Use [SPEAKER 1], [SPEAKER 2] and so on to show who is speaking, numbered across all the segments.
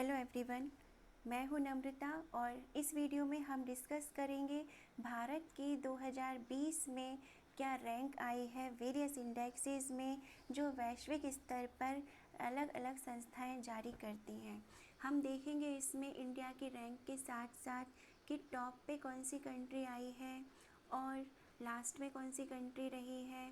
[SPEAKER 1] Hello everyone, मैं हूं नम्रता और इस वीडियो में हम डिस्कस करेंगे भारत की 2020 में क्या रैंक आई है वेरियस इंडेक्सेस में जो वैश्विक स्तर पर अलग अलग संस्थाएं जारी करती हैं। हम देखेंगे इसमें इंडिया की रैंक के साथ साथ कि टॉप पे कौन सी कंट्री आई है और लास्ट में कौन सी कंट्री रही है।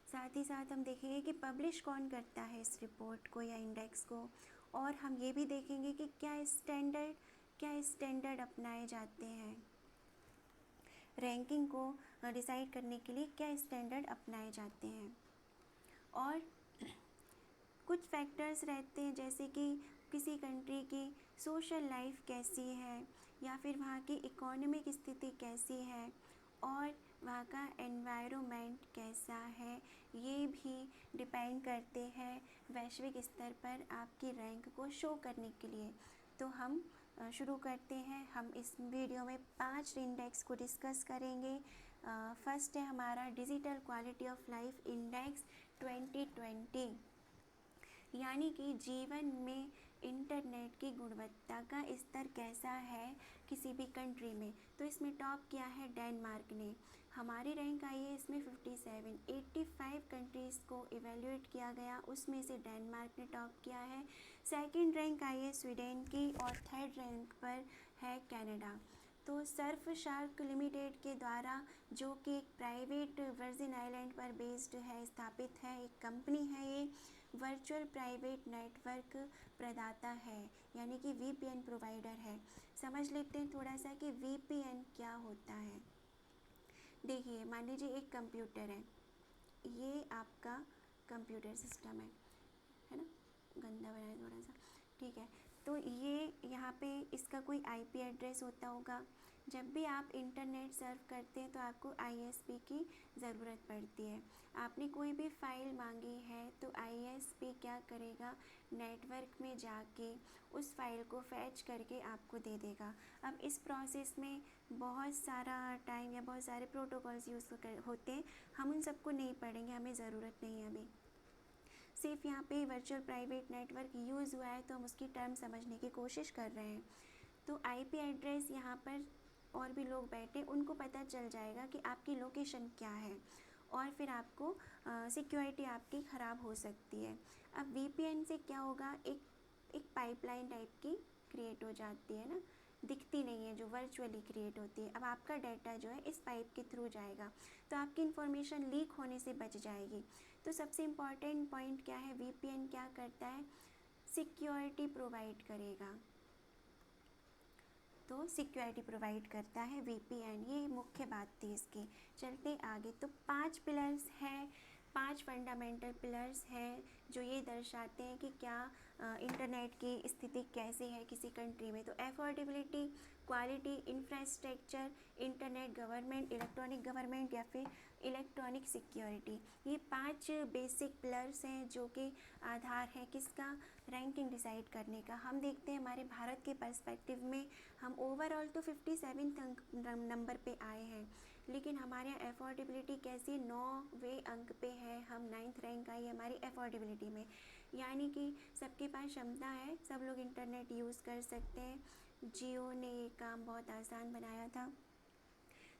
[SPEAKER 1] साथ ही साथ हम देखेंगे कि पब्लिश कौन करता है इस रिपोर्ट को या इंडेक्स को, और हम ये भी देखेंगे कि क्या स्टैंडर्ड अपनाए जाते हैं रैंकिंग को डिसाइड करने के लिए, क्या स्टैंडर्ड अपनाए जाते हैं। और कुछ फैक्टर्स रहते हैं जैसे कि किसी कंट्री की सोशल लाइफ कैसी है या फिर वहाँ की इकोनॉमिक स्थिति कैसी है और वहाँ का एनवायरनमेंट कैसा है, ये भी डिपेंड करते हैं वैश्विक स्तर पर आपकी रैंक को शो करने के लिए। तो हम शुरू करते हैं। हम इस वीडियो में 5 इंडेक्स को डिस्कस करेंगे। फर्स्ट है हमारा digital quality of life index 2020, यानी कि जीवन में इंटरनेट की गुणवत्ता का स्तर कैसा है किसी भी कंट्री में। तो इसमें टॉप किया है डेनमार्क ने, हमारी रैंक आई है इसमें 57। 85 कंट्रीज़ को इवेल्युएट किया गया, उसमें से डेनमार्क ने टॉप किया है। सेकंड रैंक आई है स्वीडन की और थर्ड रैंक पर है कनाडा। तो सर्फ शार्क लिमिटेड के द्वारा, जो कि एक प्राइवेट वर्जिन आइलैंड पर बेस्ड है, स्थापित है, एक कंपनी है, ये वर्चुअल प्राइवेट नेटवर्क प्रदाता है, यानी कि वीपीएन प्रोवाइडर है। समझ लेते हैं थोड़ा सा कि वीपीएन क्या होता है। देखिए, मान लीजिए एक कंप्यूटर है, ये आपका कंप्यूटर सिस्टम है ना, गंदा बनाया थोड़ा सा, ठीक है। तो ये यहाँ पे इसका कोई आईपी एड्रेस होता होगा। जब भी आप इंटरनेट सर्फ करते हैं तो आपको आईएसपी की ज़रूरत पड़ती है। आपने कोई भी फाइल मांगी है तो आईएसपी क्या करेगा, नेटवर्क में जाके उस फाइल को फैच करके आपको दे देगा। अब इस प्रोसेस में बहुत सारा टाइम या बहुत सारे प्रोटोकॉल्स यूज़ होते हैं, हम उन सबको नहीं पढ़ेंगे, हमें ज़रूरत नहीं है अभी। सिर्फ यहाँ पे वर्चुअल प्राइवेट नेटवर्क यूज़ हुआ है तो हम उसकी टर्म समझने की कोशिश कर रहे हैं। तो आईपी एड्रेस यहाँ पर और भी लोग बैठे, उनको पता चल जाएगा कि आपकी लोकेशन क्या है और फिर आपको सिक्योरिटी आपकी ख़राब हो सकती है। अब वीपीएन से क्या होगा, एक पाइपलाइन टाइप की क्रिएट हो जाती है ना, दिखती नहीं है, जो वर्चुअली क्रिएट होती है। अब आपका डाटा जो है इस पाइप के थ्रू जाएगा तो आपकी इन्फॉर्मेशन लीक होने से बच जाएगी। तो सबसे इम्पॉर्टेंट पॉइंट क्या है, वीपीएन क्या करता है, सिक्योरिटी प्रोवाइड करेगा। तो सिक्योरिटी प्रोवाइड करता है वीपीएन, ये मुख्य बात थी इसकी। चलते आगे। तो 5 पिलर्स हैं, 5 फंडामेंटल पिलर्स हैं जो ये दर्शाते हैं कि क्या इंटरनेट की स्थिति कैसी है किसी कंट्री में। तो affordability, quality, infrastructure, internet government, electronic government या फिर इलेक्ट्रॉनिक सिक्योरिटी, ये 5 बेसिक पिलर्स हैं जो कि आधार है किसका, रैंकिंग डिसाइड करने का। हम देखते हैं हमारे भारत के पर्सपेक्टिव में हम ओवरऑल तो 57 नंबर पे आए हैं, लेकिन हमारे यहाँ एफोर्डेबिलिटी कैसी, 9वें अंक पे है, हम 9th रैंक आई हमारी एफोर्डेबिलिटी में, यानी कि सबके पास क्षमता है, सब लोग इंटरनेट यूज़ कर सकते हैं। जियो ने ये काम बहुत आसान बनाया था।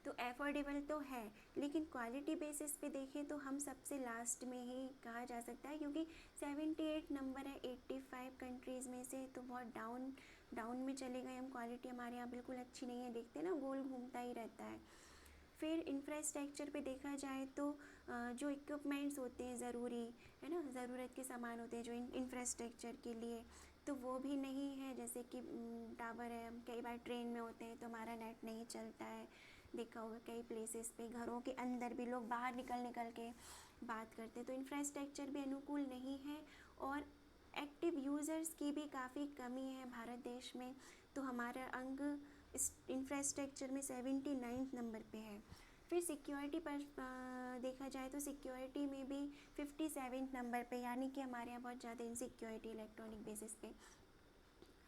[SPEAKER 1] तो एफोर्डेबल तो है, लेकिन क्वालिटी बेसिस पे देखें तो हम सबसे लास्ट में ही कहा जा सकता है, क्योंकि 78 नंबर है 85 कंट्रीज़ में से, तो बहुत डाउन में चले गए हम। क्वालिटी हमारे यहाँ बिल्कुल अच्छी नहीं है, देखते ना गोल घूमता ही रहता है। फिर इंफ्रास्ट्रक्चर पे देखा जाए तो जो इक्विपमेंट्स होते हैं ज़रूरी है ना, ज़रूरत के सामान होते हैं जो इंफ्रास्ट्रक्चर के लिए, तो वो भी नहीं है। जैसे कि टावर है, हम कई बार ट्रेन में होते हैं तो हमारा नेट नहीं चलता है, देखा होगा कई प्लेसेस पे, घरों के अंदर भी लोग बाहर निकल के बात करते हैं, तो इंफ्रास्ट्रक्चर भी अनुकूल नहीं है और एक्टिव यूज़र्स की भी काफ़ी कमी है भारत देश में। तो हमारा अंग इस इंफ्रास्ट्रक्चर में 79 नंबर पे है। फिर सिक्योरिटी पर देखा जाए तो सिक्योरिटी में भी 57 नंबर पे, यानी कि हमारे यहाँ बहुत ज़्यादा इनसिक्योरिटी इलेक्ट्रॉनिक बेसिस पे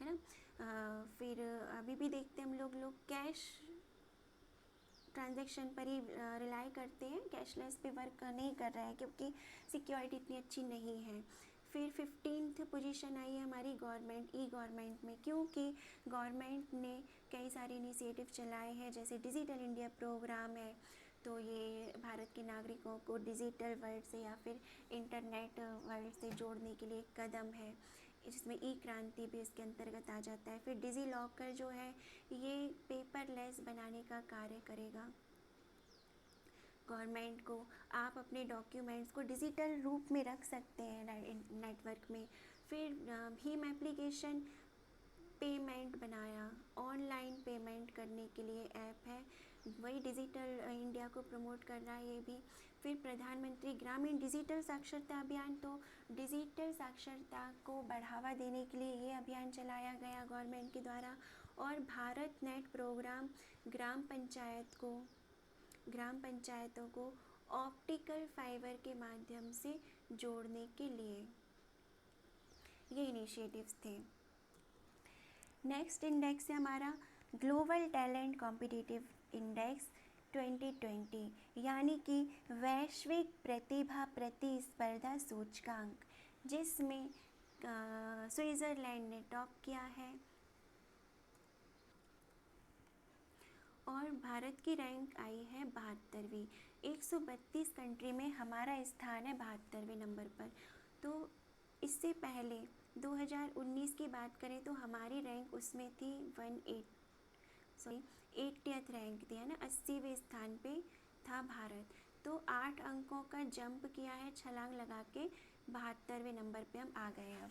[SPEAKER 1] है ना। फिर अभी भी देखते हैं हम लोग कैश ट्रांजैक्शन पर ही रिलाई करते हैं, कैशलेस पे वर्क नहीं कर रहे हैं क्योंकि सिक्योरिटी इतनी अच्छी नहीं है। फिर 15th पोजीशन आई है हमारी गवर्नमेंट ई गवर्नमेंट में, क्योंकि गवर्नमेंट ने कई सारे इनिशिएटिव चलाए हैं, जैसे डिजिटल इंडिया प्रोग्राम है। तो ये भारत के नागरिकों को डिजिटल वर्ल्ड से या फिर इंटरनेट वर्ल्ड से जोड़ने के लिए एक कदम है, जिसमें ई क्रांति भी इसके अंतर्गत आ जाता है। फिर डिजी लॉकर जो है ये पेपरलेस बनाने का कार्य करेगा गवर्नमेंट को। आप अपने डॉक्यूमेंट्स को डिजिटल रूप में रख सकते हैं नेटवर्क में। फिर भीम एप्लीकेशन पेमेंट बनाया, ऑनलाइन पेमेंट करने के लिए ऐप है, वही डिजिटल इंडिया को प्रमोट कर रहा है ये भी। फिर प्रधानमंत्री ग्रामीण डिजिटल साक्षरता अभियान, तो डिजिटल साक्षरता को बढ़ावा देने के लिए ये अभियान चलाया गया गवर्नमेंट के द्वारा। और भारत नेट प्रोग्राम ग्राम पंचायतों को ऑप्टिकल फाइबर के माध्यम से जोड़ने के लिए ये इनिशिएटिव्स थे। नेक्स्ट इंडेक्स है हमारा ग्लोबल टैलेंट कॉम्पिटिटिव इंडेक्स 2020, यानी कि वैश्विक प्रतिभा प्रतिस्पर्धा सूचकांक, जिसमें स्विट्ज़रलैंड ने टॉप किया है और भारत की रैंक आई है 72वीं। 132 कंट्री में हमारा स्थान है 72वें नंबर पर। तो इससे पहले 2019 की बात करें तो हमारी रैंक उसमें थी 80th रैंक थी, है ना, 80वें स्थान पे था भारत। तो 8 अंकों का जंप किया है, छलांग लगा के 72वें नंबर पे हम आ गए अब।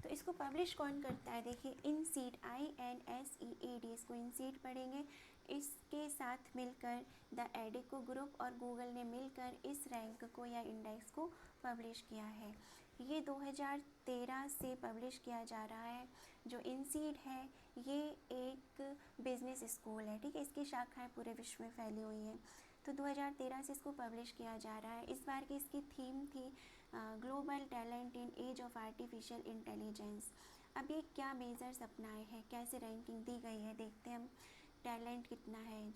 [SPEAKER 1] तो इसको पब्लिश कौन करता है, देखिए INSEAD, INSEAD, इसको INSEAD पढ़ेंगे। इसके साथ मिलकर द एडिको ग्रुप और गूगल ने मिलकर इस रैंक को या इंडेक्स को पब्लिश किया है। ये 2013 से पब्लिश किया जा रहा है। जो INSEAD है ये एक बिजनेस स्कूल है, ठीक है, इसकी शाखाएं पूरे विश्व में फैली हुई हैं। तो 2013 से इसको पब्लिश किया जा रहा है। इस बार की इसकी थीम थी global talent in age of artificial intelligence. अब ये क्या मेजर्स अपनाए हैं, कैसे रैंकिंग दी गई है, देखते हैं हम। टैलेंट कितना है,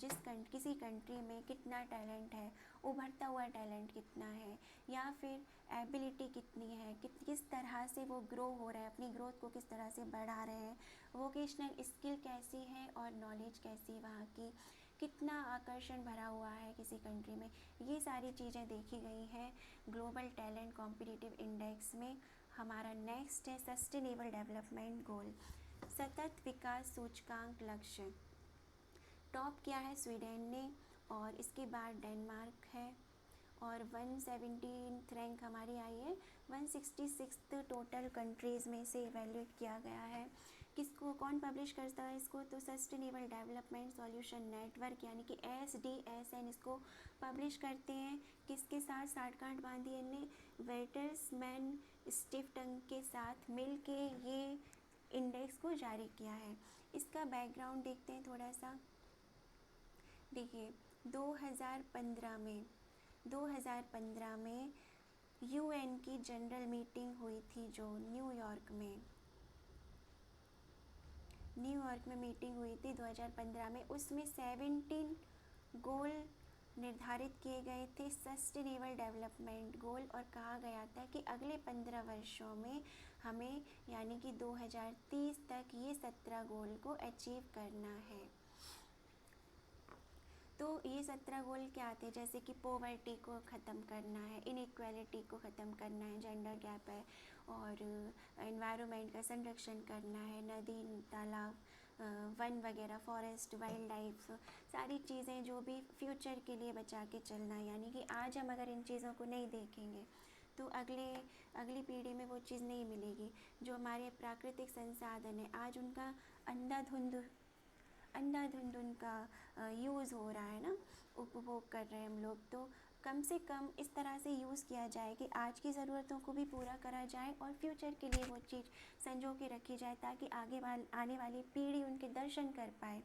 [SPEAKER 1] किसी कंट्री में कितना टैलेंट है, उभरता हुआ टैलेंट कितना है, या फिर एबिलिटी कितनी है, किस तरह से वो ग्रो हो रहा है, अपनी ग्रोथ को किस तरह से बढ़ा रहे हैं, वोकेशनल स्किल कैसी है और नॉलेज कैसी, वहाँ की कितना आकर्षण भरा हुआ है किसी कंट्री में, ये सारी चीज़ें देखी गई हैं ग्लोबल टैलेंट कॉम्पिटिटिव इंडेक्स में। हमारा नेक्स्ट है सस्टेनेबल डेवलपमेंट गोल, सतत विकास सूचकांक लक्ष्य। टॉप किया है स्वीडन ने और इसके बाद डेनमार्क है और 117th रैंक हमारी आई है। 166 टोटल कंट्रीज़ में से इवेल्यूएट किया गया है। किसको, कौन पब्लिश करता है इसको, तो सस्टेनेबल डेवलपमेंट सॉल्यूशन नेटवर्क यानी कि SDSN इसको पब्लिश करते हैं। किसके साथ साठगांठ बांधी इनने, वेटर्समैन स्टिफ्टन के साथ मिल के ये इंडेक्स को जारी किया है। इसका बैकग्राउंड देखते हैं थोड़ा सा। देखिए 2015 में UN की जनरल मीटिंग हुई थी जो न्यूयॉर्क में मीटिंग हुई थी 2015 में। उसमें 17 गोल निर्धारित किए गए थे, सस्टेनेबल डेवलपमेंट गोल, और कहा गया था कि अगले 15 वर्षों में हमें यानी कि 2030 तक ये 17 गोल को अचीव करना है। तो ये 17 गोल क्या थे, जैसे कि पॉवर्टी को ख़त्म करना है, इनइक्वालिटी को ख़त्म करना है, जेंडर गैप है, और एनवायरनमेंट का संरक्षण करना है, नदी तालाब वन वगैरह, फॉरेस्ट, वाइल्ड लाइफ, सारी चीज़ें जो भी फ्यूचर के लिए बचा के चलना है। यानी कि आज हम अगर इन चीज़ों को नहीं देखेंगे तो अगली पीढ़ी में वो चीज़ नहीं मिलेगी। जो हमारे प्राकृतिक संसाधन है आज उनका अंधाधुंध उनका यूज़ हो रहा है ना, उपभोग कर रहे हैं हम लोग। तो कम से कम इस तरह से यूज़ किया जाए कि आज की ज़रूरतों को भी पूरा करा जाए और फ्यूचर के लिए वो चीज़ संजो के रखी जाए ताकि आने वाली पीढ़ी उनके दर्शन कर पाए।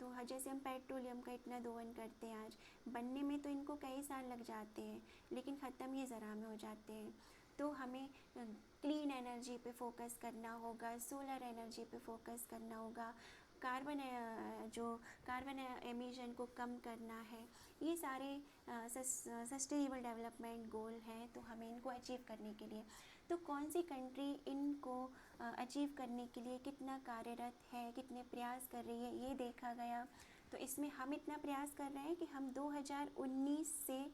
[SPEAKER 1] तो जैसे हम पेट्रोलियम का इतना दोहन करते हैं, आज बनने में तो इनको कई साल लग जाते हैं लेकिन ख़त्म ही ज़रा में हो जाते हैं। तो हमें क्लीन एनर्जी पे फोकस करना होगा, सोलर एनर्जी पे फोकस करना होगा, कार्बन एमिशन को कम करना है, ये सारे सस्टेनेबल डेवलपमेंट गोल हैं। तो हमें इनको अचीव करने के लिए, तो कौन सी कंट्री इनको अचीव करने के लिए कितना कार्यरत है, कितने प्रयास कर रही है, ये देखा गया। तो इसमें हम इतना प्रयास कर रहे हैं कि हम 2019 से,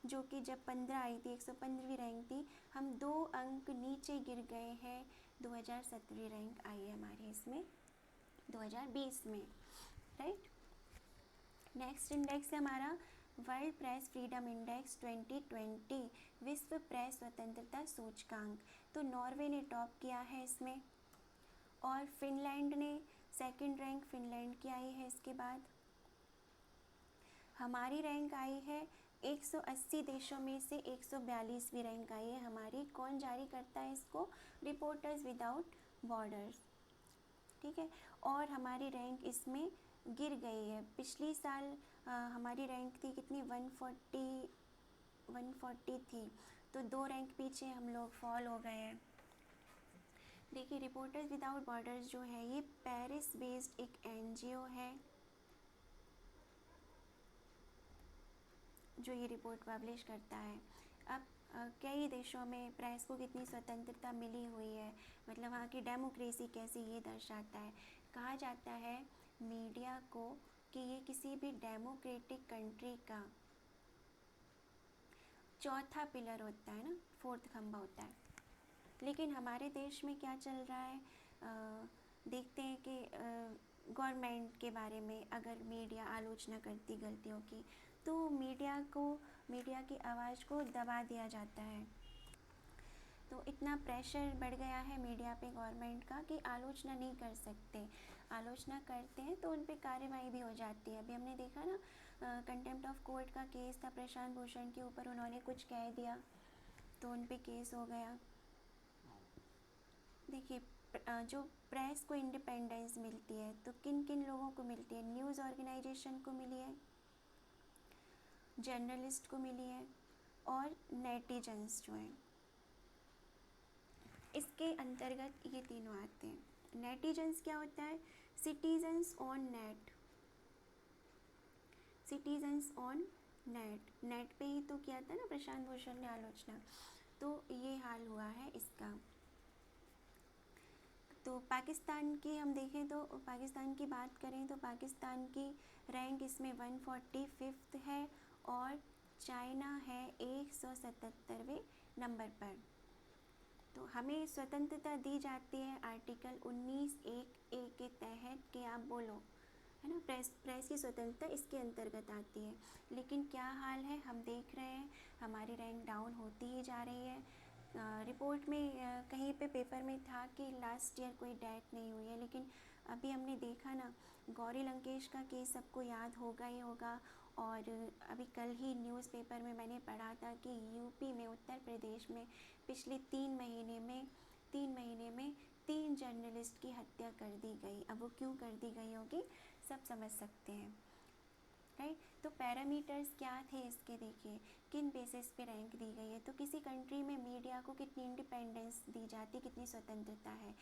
[SPEAKER 1] जो कि जब 15 आई थी, 115वीं रैंक थी, हम 2 अंक नीचे गिर गए हैं। 2017वीं रैंक आई है हमारी इसमें 2020 में, राइट। नेक्स्ट इंडेक्स है हमारा वर्ल्ड प्रेस फ्रीडम इंडेक्स 2020, विश्व प्रेस स्वतंत्रता सूचकांक। तो नॉर्वे ने टॉप किया है इसमें, और फिनलैंड ने सेकंड रैंक फिनलैंड की आई है। इसके बाद हमारी रैंक आई है 180 देशों में से 142वीं रैंक आई है हमारी। कौन जारी करता है इसको? रिपोर्टर्स विदाउट बॉर्डर्स, ठीक है। और हमारी रैंक इसमें गिर गई है। पिछली साल हमारी रैंक थी कितनी, 140 थी, तो 2 रैंक पीछे हम लोग फॉल हो गए हैं। देखिए, रिपोर्टर्स विदाउट बॉर्डर्स जो है ये पेरिस बेस्ड एक NGO है जो ये रिपोर्ट पब्लिश करता है। अब कई देशों में प्रेस को कितनी स्वतंत्रता मिली हुई है, मतलब वहाँ की डेमोक्रेसी कैसी, ये दर्शाता है। कहा जाता है मीडिया को कि ये किसी भी डेमोक्रेटिक कंट्री का चौथा पिलर होता है ना, 4th खंबा होता है। लेकिन हमारे देश में क्या चल रहा है, देखते हैं कि गवर्नमेंट के बारे में अगर मीडिया आलोचना करती गलतियों की, तो मीडिया की आवाज़ को दबा दिया जाता है। तो इतना प्रेशर बढ़ गया है मीडिया पे गवर्नमेंट का कि आलोचना नहीं कर सकते, आलोचना करते हैं तो उन पे कार्रवाई भी हो जाती है। अभी हमने देखा ना, कंटेम्प्ट ऑफ कोर्ट का केस था प्रशांत भूषण के ऊपर, उन्होंने कुछ कह दिया तो उन पे केस हो गया। देखिए, जो प्रेस को इंडिपेंडेंस मिलती है तो किन किन लोगों को मिलती है? न्यूज़ ऑर्गेनाइजेशन को मिली है, जर्नलिस्ट को मिली है, और नेटिजन्स जो हैं, इसके अंतर्गत ये तीनों आते हैं। नेटिजन्स क्या होता है? Citizens on net, citizens on net, net पे ही तो किया था ना प्रशांत भूषण ने आलोचना, तो ये हाल हुआ है इसका। तो पाकिस्तान की हम देखें तो पाकिस्तान की बात करें तो पाकिस्तान की रैंक इसमें 145 है, और चाइना है 177वें नंबर पर। तो हमें स्वतंत्रता दी जाती है आर्टिकल 19(1)(a) के तहत कि आप बोलो, है ना, प्रेस की स्वतंत्रता इसके अंतर्गत आती है। लेकिन क्या हाल है, हम देख रहे हैं हमारी रैंक डाउन होती ही जा रही है। रिपोर्ट में कहीं पे पेपर में था कि लास्ट ईयर कोई डेथ नहीं हुई है, लेकिन अभी हमने देखा ना, गौरी लंकेश का केस सबको याद होगा ही होगा। और अभी कल ही न्यूज़पेपर में मैंने पढ़ा था कि यूपी में, उत्तर प्रदेश में पिछले 3 महीने में 3 जर्नलिस्ट की हत्या कर दी गई। अब वो क्यों कर दी गई होगी, सब समझ सकते हैं, राइट। तो पैरामीटर्स क्या थे इसके, देखिए किन बेसिस पे रैंक दी गई है। तो किसी कंट्री में मीडिया को कितनी इंडिपेंडेंस दी जाती, कितनी स्वतंत्रता है,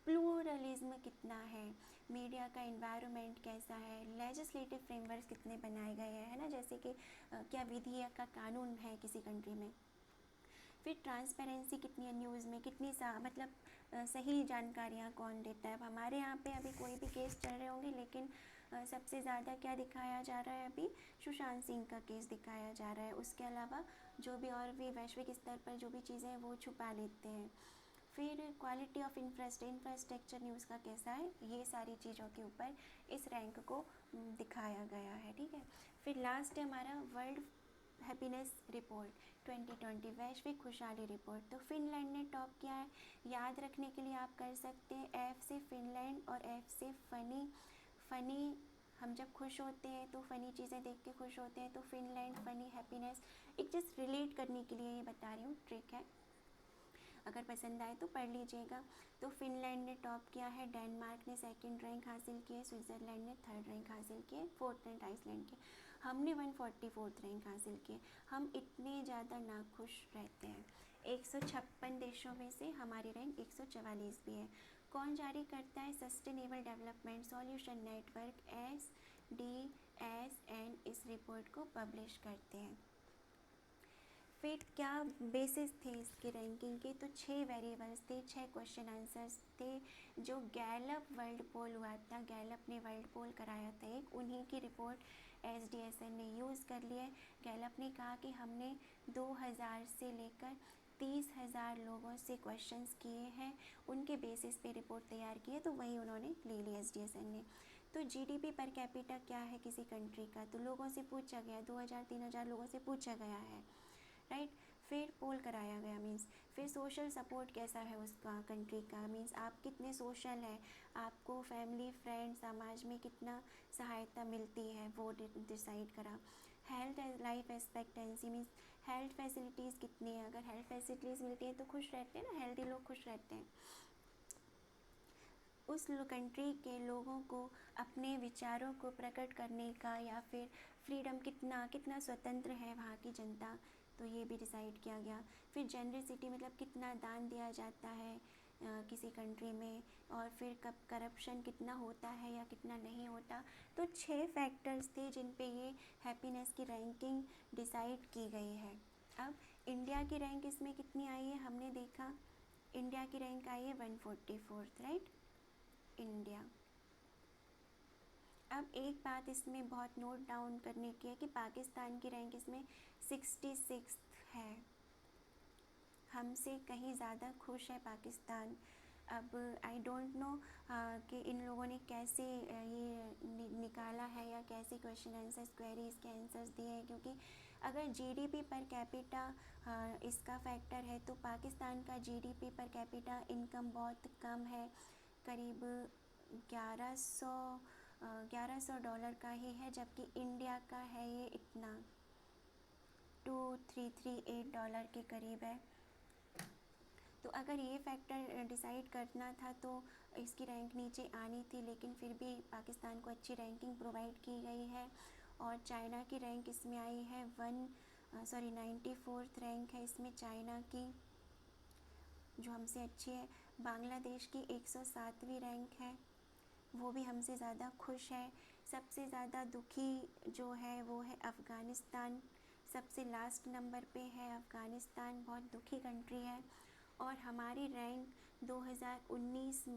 [SPEAKER 1] प्लूरलिज्म कितना है, मीडिया का एनवायरनमेंट कैसा है, लेजिस्लेटिव फ्रेमवर्क कितने बनाए गए हैं, है ना, जैसे कि क्या विधेयक का कानून है किसी कंट्री में। फिर ट्रांसपेरेंसी कितनी है न्यूज़ में, कितनी सही जानकारियाँ कौन देता है। अब हमारे यहाँ पे अभी कोई भी केस चल रहे होंगे, लेकिन सबसे ज़्यादा क्या दिखाया जा रहा है, अभी सुशांत सिंह का केस दिखाया जा रहा है। उसके अलावा जो भी और भी वैश्विक स्तर पर जो भी चीज़ें हैं वो छुपा लेते हैं। फिर क्वालिटी ऑफ इंफ्रास्ट्रक्चर न्यूज़ का कैसा है, ये सारी चीज़ों के ऊपर इस रैंक को दिखाया गया है, ठीक है। फिर लास्ट है हमारा वर्ल्ड हैप्पीनेस रिपोर्ट 2020, वैश्विक खुशहाली रिपोर्ट। तो फिनलैंड ने टॉप किया है। याद रखने के लिए आप कर सकते हैं, F से फिनलैंड और F से फ़नी। हम जब खुश होते हैं तो फ़नी चीज़ें देख के खुश होते हैं, तो फिनलैंड, फ़नी, हैप्पीनेस, एक जस्ट रिलेट करने के लिए ये बता रही हूँ, ट्रिक है। अगर पसंद आए तो पढ़ लीजिएगा। तो फिनलैंड ने टॉप किया है, डेनमार्क ने सेकंड रैंक हासिल की है, स्विट्ज़रलैंड ने थर्ड रैंक हासिल की है, फोर्थ रैंक आइसलैंड की, हमने 144th रैंक हासिल की है। हम इतने ज़्यादा नाखुश रहते हैं। 156 देशों में से हमारी रैंक 144 भी है। कौन जारी करता है? Sustainable development solution network SDSN इस रिपोर्ट को पब्लिश करते हैं। फिर क्या बेसिस थे इसकी रैंकिंग के? तो 6 वेरिएबल्स थे, 6 क्वेश्चन आंसर्स थे जो गैलप वर्ल्ड पोल हुआ था, गैलप ने वर्ल्ड पोल कराया था एक, उन्हीं की रिपोर्ट SDSN ने यूज़ कर ली है। गैलप ने कहा कि हमने 2000 से लेकर 30,000 लोगों से क्वेश्चंस किए हैं, उनके बेसिस पे रिपोर्ट तैयार की है, तो वही उन्होंने ले ली SDSN ने। तो GDP पर कैपिटा क्या है किसी कंट्री का? तो लोगों से पूछा गया, 2000-3000 लोगों से पूछा गया है, राइट। फिर पोल कराया गया, मीन्स फिर सोशल सपोर्ट कैसा है उसका कंट्री का, मीन्स आप कितने सोशल हैं, आपको फैमिली फ्रेंड समाज में कितना सहायता मिलती है, वो डिसाइड करा। Health life expectancy means health facilities कितनी है, अगर हेल्थ फैसिलिटीज़ मिलती है तो खुश रहते हैं ना, हेल्दी लोग खुश रहते हैं। उस कंट्री के लोगों को अपने विचारों को प्रकट करने का या फिर फ्रीडम कितना स्वतंत्र है वहाँ की जनता, तो ये भी डिसाइड किया गया। फिर जेनरसिटी मतलब कितना दान दिया जाता है किसी कंट्री में, और फिर कब करप्शन कितना होता है या कितना नहीं होता। तो 6 फैक्टर्स थे जिन पे ये हैप्पीनेस की रैंकिंग डिसाइड की गई है। अब इंडिया की रैंक इसमें कितनी आई है हमने देखा, इंडिया की रैंक आई है 144th, राइट, इंडिया। अब एक बात इसमें बहुत नोट डाउन करने की है कि पाकिस्तान की रैंक इसमें 66 है, हमसे कहीं ज़्यादा खुश है पाकिस्तान। अब आई डोंट नो कि इन लोगों ने कैसे ये निकाला है या कैसे क्वेश्चन आंसर्स क्वेरीज के आंसर्स दिए हैं, क्योंकि अगर GDP पर कैपिटा इसका फैक्टर है तो पाकिस्तान का GDP पर कैपिटा इनकम बहुत कम है, करीब 1100 डॉलर का ही है, जबकि इंडिया का है ये इतना 2338 डॉलर के करीब है। तो अगर ये फैक्टर डिसाइड करना था तो इसकी रैंक नीचे आनी थी, लेकिन फिर भी पाकिस्तान को अच्छी रैंकिंग प्रोवाइड की गई है। और चाइना की रैंक इसमें आई है 94th रैंक है इसमें चाइना की, जो हमसे अच्छी है। बांग्लादेश की 107वीं रैंक है, वो भी हमसे ज़्यादा खुश है। सबसे ज़्यादा दुखी जो है वो है अफ़गानिस्तान, सबसे लास्ट नंबर पे है अफ़गानिस्तान, बहुत दुखी कंट्री है। और हमारी रैंक 2019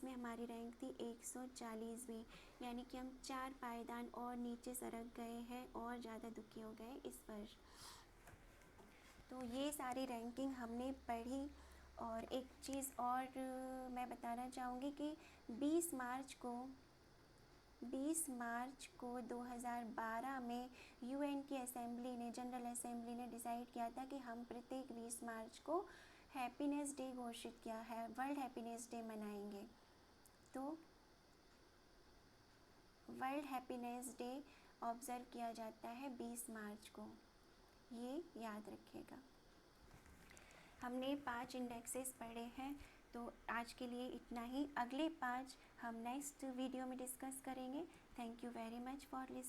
[SPEAKER 1] में हमारी रैंक थी 140वीं, यानी कि हम 4 पायदान और नीचे सरक गए हैं और ज़्यादा दुखी हो गए इस वर्ष। तो ये सारी रैंकिंग हमने पढ़ी। और एक चीज़ और मैं बताना चाहूँगी कि 20 मार्च को 2012 में UN की असेंबली ने, जनरल असेंबली ने डिसाइड किया था कि हम प्रत्येक 20 मार्च को हैप्पीनेस डे घोषित किया है, वर्ल्ड हैप्पीनेस डे मनाएंगे। तो वर्ल्ड हैप्पीनेस डे ऑब्ज़र्व किया जाता है 20 मार्च को, ये याद रखिएगा। हमने 5 इंडेक्सेस पढ़े हैं, तो आज के लिए इतना ही। अगले 5 हम नेक्स्ट वीडियो में डिस्कस करेंगे। Thank you very much for listening.